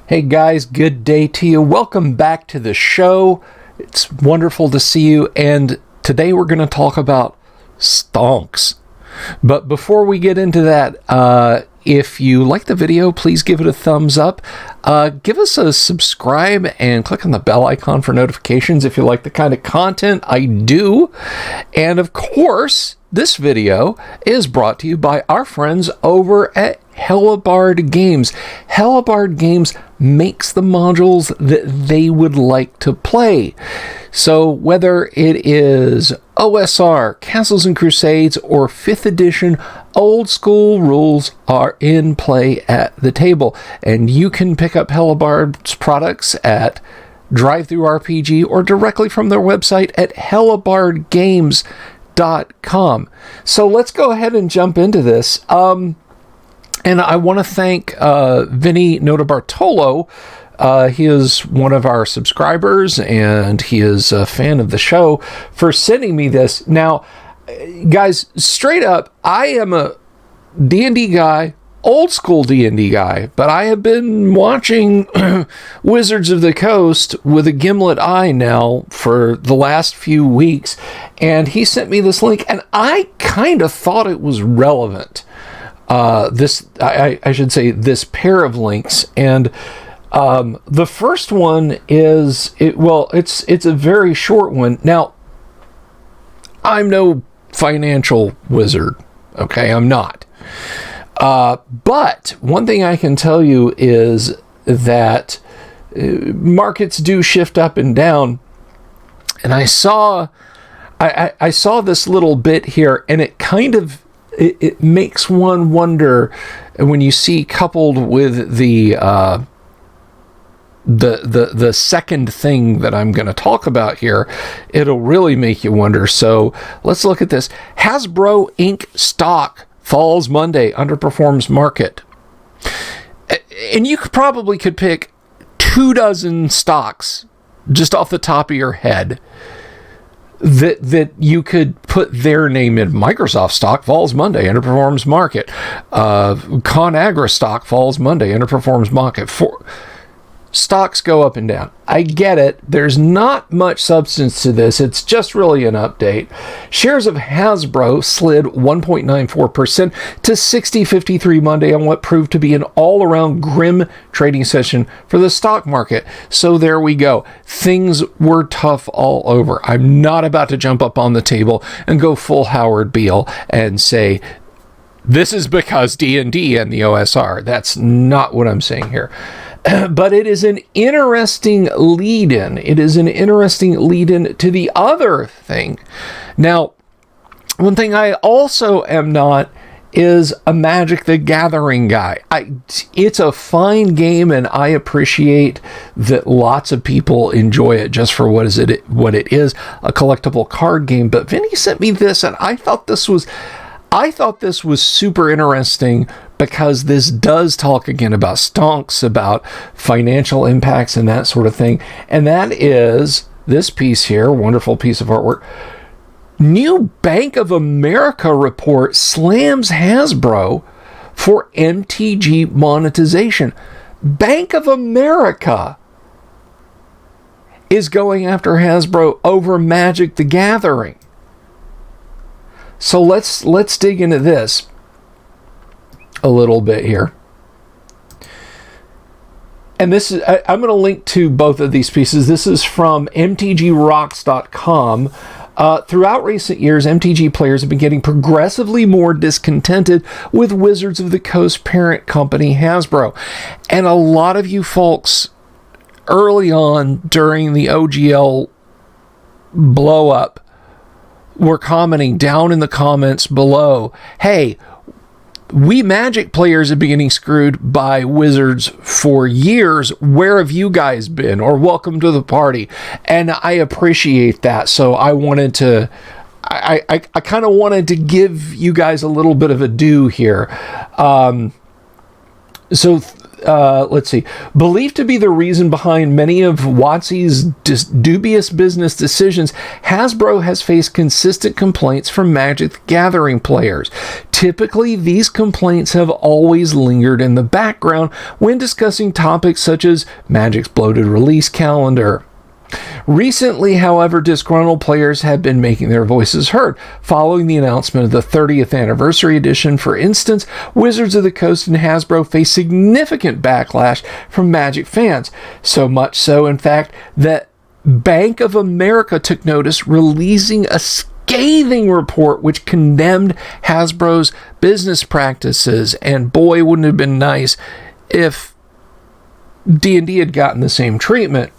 Hey guys, good day to you. Welcome back to the show. It's wonderful to see you, and today we're going to talk about stonks. But before we get into that, if you like the video, please give it a thumbs up. Give us a subscribe and click on the bell icon for notifications if you like the kind of content I do. And of course, this video is brought to you by our friends over at Hellebarde Games. Hellebarde Games makes the modules that they would like to play. So whether it is OSR, Castles and Crusades, or 5th edition, old school rules are in play at the table. And you can pick up Hellebarde's products at DriveThruRPG or directly from their website at hellebardegames.com. So let's go ahead and jump into this. And I want to thank Vinny Notarbartolo. He is one of our subscribers, and he is a fan of the show, for sending me this. Now, guys, straight up, I am a D&D guy, old school D&D guy, but I have been watching Wizards of the Coast with a gimlet eye now for the last few weeks, and he sent me this link, and I kind of thought it was relevant. I should say this pair of links, and the first one is it's a very short one. Now, I'm no financial wizard, okay? I'm not. But one thing I can tell you is that markets do shift up and down, and I saw this little bit here, and it kind of it makes one wonder when you see, coupled with the second thing that I'm going to talk about here, it'll really make you wonder. So let's look at this. Hasbro Inc. stock falls Monday, underperforms market. And you probably could pick 24 stocks just off the top of your head that you could put their name in. Microsoft stock falls Monday, underperforms market. ConAgra stock falls Monday, underperforms market. Stocks go up and down. I get it. There's not much substance to this. It's just really an update. Shares of Hasbro slid 1.94% to 60.53 Monday on what proved to be an all-around grim trading session for the stock market. So there we go. Things were tough all over. I'm not about to jump up on the table and go full Howard Beale and say, this is because D&D and the OSR. That's not what I'm saying here. But it is an interesting lead-in. It is an interesting lead-in to the other thing. Now, one thing I also am not is a Magic the Gathering guy. It's a fine game, and I appreciate that lots of people enjoy it just for what it is, a collectible card game. But Vinny sent me this, and I thought this was super interesting, because this does talk again about stonks, about financial impacts and that sort of thing. And that is this piece here, wonderful piece of artwork. New Bank of America report slams Hasbro for MTG monetization. Bank of America is going after Hasbro over Magic the Gathering. So let's dig into this a little bit here. And this is, I'm going to link to both of these pieces. This is from mtgrocks.com. Throughout recent years, MTG players have been getting progressively more discontented with Wizards of the Coast parent company Hasbro. And a lot of you folks early on during the OGL blow up were commenting down in the comments below, hey, we Magic players have been getting screwed by Wizards for years. Where have you guys been? Or welcome to the party. And I appreciate that. So I wanted to, I kind of wanted to give you guys a little bit of a due here. So let's see, believed to be the reason behind many of WotC's dubious business decisions, Hasbro has faced consistent complaints from Magic the Gathering players. Typically, these complaints have always lingered in the background when discussing topics such as Magic's bloated release calendar. Recently, however, disgruntled players have been making their voices heard. Following the announcement of the 30th anniversary edition, for instance, Wizards of the Coast and Hasbro faced significant backlash from Magic fans. So much so, in fact, that Bank of America took notice, releasing a scathing report which condemned Hasbro's business practices. And boy, wouldn't it have been nice if D&D had gotten the same treatment.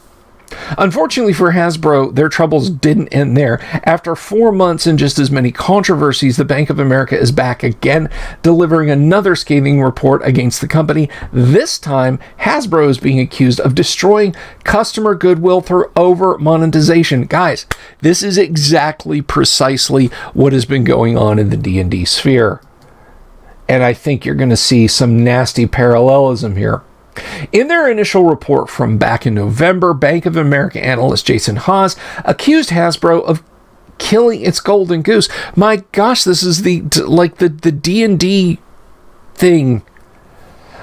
Unfortunately for Hasbro, their troubles didn't end there. After 4 months and just as many controversies, the Bank of America is back again, delivering another scathing report against the company. This time, Hasbro is being accused of destroying customer goodwill through over-monetization. Guys, this is exactly precisely what has been going on in the D&D sphere. And I think you're going to see some nasty parallelism here. In their initial report from back in November, Bank of America analyst Jason Haas accused Hasbro of killing its golden goose. My gosh, this is the D&D thing.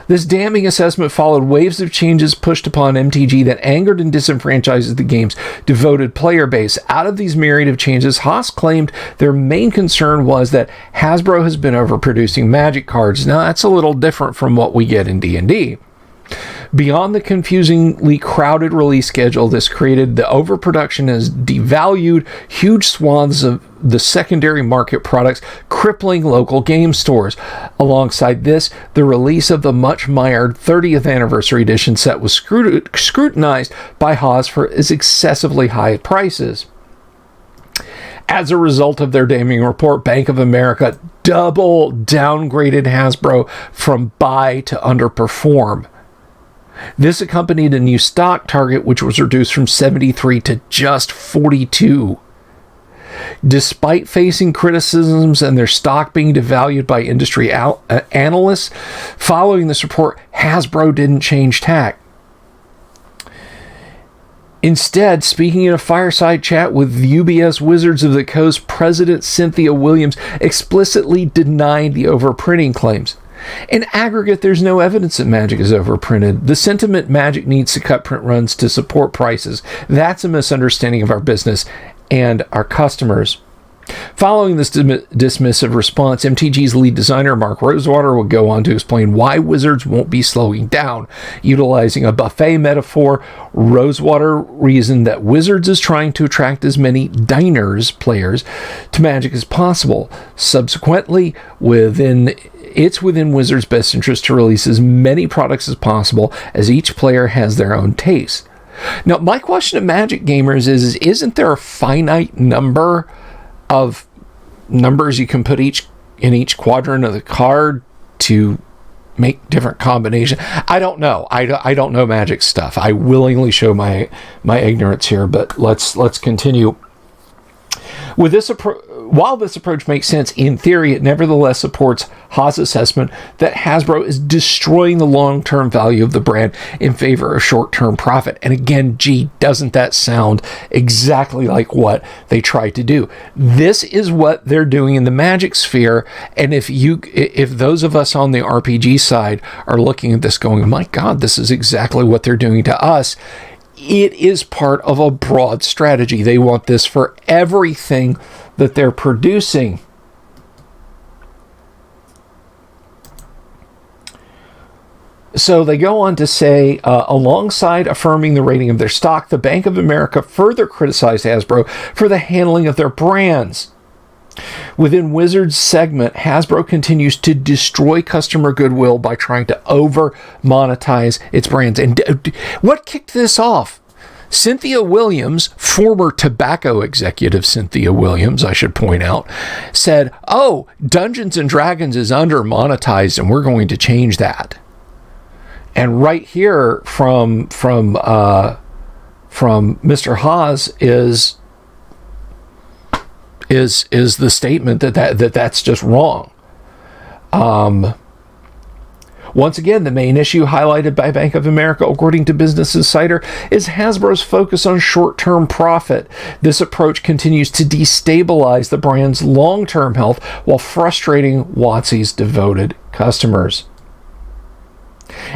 This damning assessment followed waves of changes pushed upon MTG that angered and disenfranchised the game's devoted player base. Out of these myriad of changes, Haas claimed their main concern was that Hasbro has been overproducing Magic cards. Now, that's a little different from what we get in D&D. Beyond the confusingly crowded release schedule, this created the overproduction has devalued huge swaths of the secondary market products, crippling local game stores. Alongside this, the release of the much-mired 30th anniversary edition set was scrutinized by Haas for its excessively high prices. As a result of their damning report, Bank of America double downgraded Hasbro from buy to underperform. This accompanied a new stock target, which was reduced from 73 to just 42. Despite facing criticisms and their stock being devalued by industry analysts, following this report, Hasbro didn't change tack. Instead, speaking in a fireside chat with UBS Wizards of the Coast, President Cynthia Williams explicitly denied the overprinting claims. In aggregate, there's no evidence that Magic is overprinted. The sentiment Magic needs to cut print runs to support prices. That's a misunderstanding of our business and our customers. Following this dismissive response, MTG's lead designer Mark Rosewater would go on to explain why Wizards won't be slowing down. Utilizing a buffet metaphor, Rosewater reasoned that Wizards is trying to attract as many diners players to Magic as possible. Subsequently, it's within Wizards' best interest to release as many products as possible, as each player has their own taste. Now, my question to Magic gamers is isn't there a finite number of numbers you can put in each quadrant of the card to make different combinations? I don't know. I don't know Magic stuff. I willingly show my ignorance here, but let's continue. With this while this approach makes sense in theory, it nevertheless supports Haas' assessment that Hasbro is destroying the long-term value of the brand in favor of short-term profit. And again, gee, doesn't that sound exactly like what they tried to do? This is what they're doing in the Magic sphere. And if those of us on the RPG side are looking at this going, my God, this is exactly what they're doing to us, it is part of a broad strategy. They want this for everything that they're producing. So they go on to say, alongside affirming the rating of their stock, the Bank of America further criticized Hasbro for the handling of their brands. Within Wizards' segment, Hasbro continues to destroy customer goodwill by trying to over-monetize its brands. And what kicked this off? Cynthia Williams, former tobacco executive Cynthia Williams, I should point out, said, "Oh, Dungeons and Dragons is under-monetized and we're going to change that." And right here from Mr. Haas is the statement that's just wrong. Once again, the main issue highlighted by Bank of America, according to Business Insider, is Hasbro's focus on short-term profit. This approach continues to destabilize the brand's long-term health while frustrating WotC's devoted customers.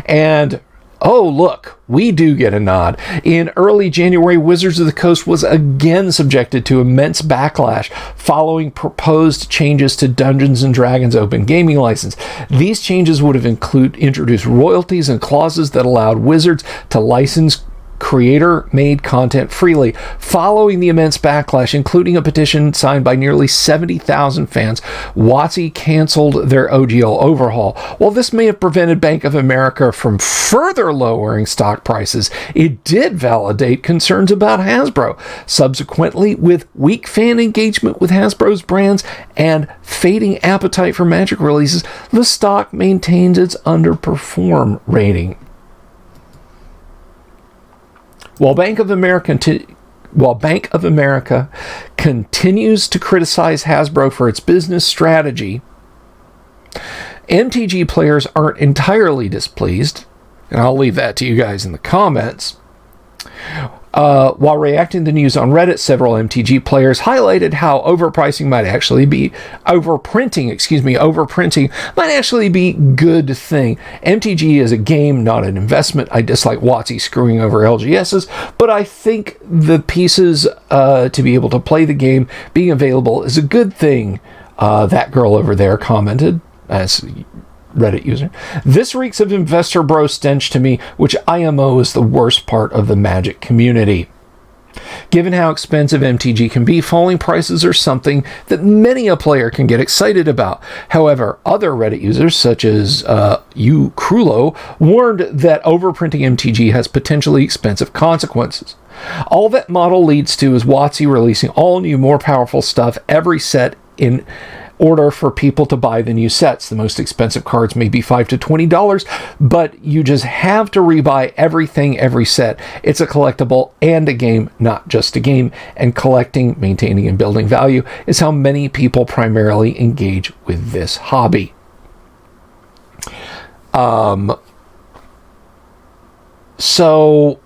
And oh, look, we do get a nod. In early January, Wizards of the Coast was again subjected to immense backlash following proposed changes to Dungeons & Dragons' open gaming license. These changes would have introduced royalties and clauses that allowed Wizards to license creator-made content freely. Following the immense backlash, including a petition signed by nearly 70,000 fans, WotC canceled their OGL overhaul. While this may have prevented Bank of America from further lowering stock prices, it did validate concerns about Hasbro. Subsequently, with weak fan engagement with Hasbro's brands and fading appetite for Magic releases, the stock maintains its underperform rating. While Bank of America continues to criticize Hasbro for its business strategy, MTG players aren't entirely displeased, and I'll leave that to you guys in the comments. While reacting to news on Reddit, several MTG players highlighted how overprinting might actually be a good thing. MTG is a game, not an investment. I dislike WotC screwing over LGSs, but I think the pieces to be able to play the game being available is a good thing. That girl over there commented as Reddit user. This reeks of investor bro stench to me, which IMO is the worst part of the Magic community. Given how expensive MTG can be, falling prices are something that many a player can get excited about. However, other Reddit users, such as U Krulo, warned that overprinting MTG has potentially expensive consequences. All that model leads to is WotC releasing all new, more powerful stuff every set in order for people to buy the new sets. The most expensive cards may be $5 to $20, but you just have to rebuy everything, every set. It's a collectible and a game, not just a game. And collecting, maintaining, and building value is how many people primarily engage with this hobby. So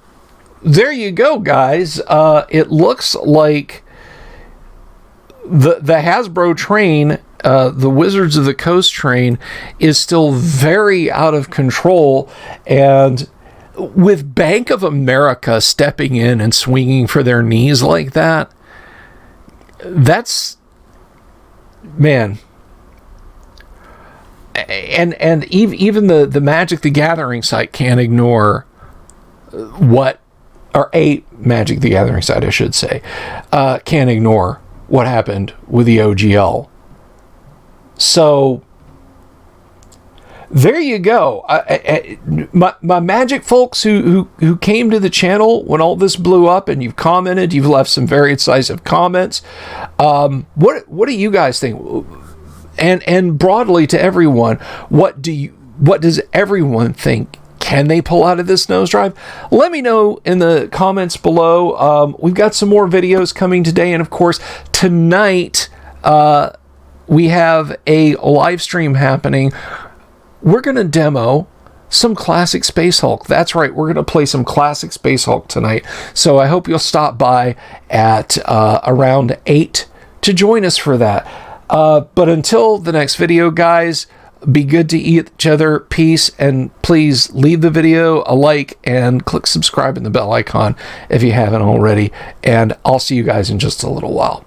there you go, guys. It looks like the Hasbro train, the Wizards of the Coast train, is still very out of control, and with Bank of America stepping in and swinging for their knees like that, that's, man. And even the Magic the Gathering site can't ignore a Magic the Gathering site, I should say, can't ignore what happened with the OGL. So there you go. My Magic folks who came to the channel when all this blew up, and you've commented, you've left some very incisive comments. What do you guys think? And broadly to everyone, what does everyone think? Can they pull out of this nosedive? Let me know in the comments below. We've got some more videos coming today. And of course, tonight we have a live stream happening. We're going to demo some classic Space Hulk. That's right. We're going to play some classic Space Hulk tonight. So I hope you'll stop by at around 8 to join us for that. But until the next video, guys, be good to each other. Peace. And please leave the video a like and click subscribe and the bell icon if you haven't already. And I'll see you guys in just a little while.